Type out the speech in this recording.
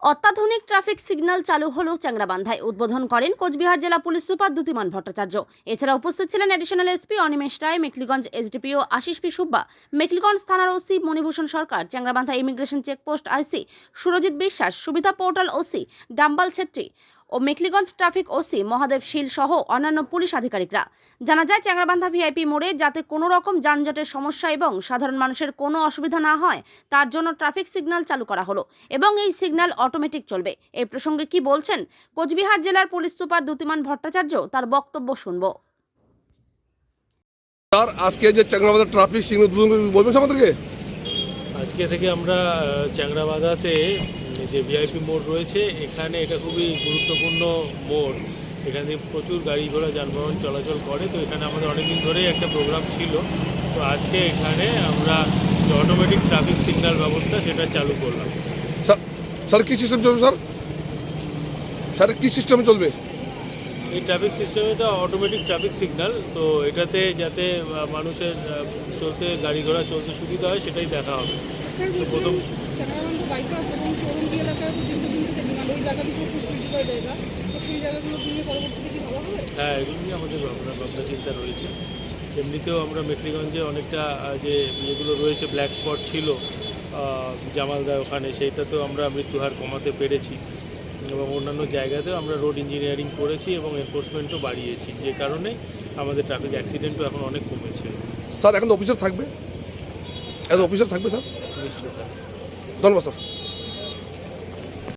অত্যাধুনিক traffic signal চালু হলো চ্যাংরাবান্ধায়। উদ্বোধন করেন কোচবিহার জেলা পুলিশ সুপার দ্যুতিমান ভট্টাচার্য। এছাড়া উপস্থিত ছিলেন অ্যাডিশনাল এসপি অনিমেষ রায়, মেখলিগঞ্জ এসডিপিও আশিস পি সুব্বা, মেখলিগঞ্জ থানার ওসি মণিভূষণ সরকার, চ্যাংরাবান্ধা ইমিগ্রেশন চেকপোস্ট আইসি সুরজিৎ বিশ্বাস, সুবিধা পোর্টাল ওসি ডাম্বাল ছেত্রী ও মেখলিগঞ্জ ট্রাফিক ওসি মহাদেব শীল সহ অন্যান্য পুলিশ আধিকারিকরা। জানা যায়, চ্যাংরাবান্ধা ভিআইপি মোড়ে যাতে কোনো রকম যানজটের সমস্যা এবং সাধারণ মানুষের কোনো অসুবিধা না হয় তার জন্য ট্রাফিক সিগন্যাল চালু করা হলো এবং এই সিগন্যাল অটোমেটিক চলবে। এই প্রসঙ্গে কি বলছেন কোচবিহার জেলার পুলিশ সুপার দ্যুতিমান ভট্টাচার্য, তার বক্তব্য শুনব। স্যার, আজকে যে চ্যাংরাবান্ধা ট্রাফিক সিগন্যাল বলবেন আমাদেরকে? আজকে থেকে আমরা চ্যাংরাবান্ধাতে যে ভিআইপি মোড় রয়েছে, এখানে এটা খুবই গুরুত্বপূর্ণ মোড়। এখানে প্রচুর গাড়ি ঘোড়া যানবাহন চলাচল করে। তো এখানে আমাদের অনেকদিন ধরেই একটা প্রোগ্রাম ছিল। তো আজকে এখানে আমরা যে অটোমেটিক ট্রাফিক সিগন্যাল ব্যবস্থা সেটা চালু করলাম। স্যার কী সিস্টেম চলবে? স্যার কী সিস্টেমে চলবে? এই ট্রাফিক সিস্টেমটা অটোমেটিক ট্রাফিক সিগন্যাল। তো এটাতে যাতে মানুষের চলতে, গাড়ি ঘোড়া চলতে সুবিধা হয় সেটাই দেখা হবে। তো প্রথম বাইপাস এবং চৌরঙ্গি এলাকায় তো দীর্ঘদিন থেকে ডিমান্ড, ওই জায়গাগুলো খুব ক্রিটিক্যাল জায়গা, তো সেই জায়গাগুলো নিয়ে পরবর্তীতে কি ভাবা হবে? হ্যাঁ, এগুলো নিয়ে আমাদের ভাবনা চিন্তা রয়েছে। এমনিতেও আমরা মেখলিগঞ্জে অনেকটা যে যেগুলো রয়েছে ব্ল্যাক স্পট ছিল জামালদা ওখানে, সেইটাতেও আমরা মৃত্যুহার কমাতে পেরেছি এবং অন্যান্য জায়গাতেও আমরা রোড ইঞ্জিনিয়ারিং করেছি এবং এনফোর্সমেন্টও বাড়িয়েছি, যে কারণে আমাদের ট্রাফিক অ্যাক্সিডেন্টও এখন অনেক কমেছে। স্যার এখন অফিসার থাকবে? এখন অফিসার থাকবে স্যার? নিশ্চয়ই। ধন্যবাদ স্যার।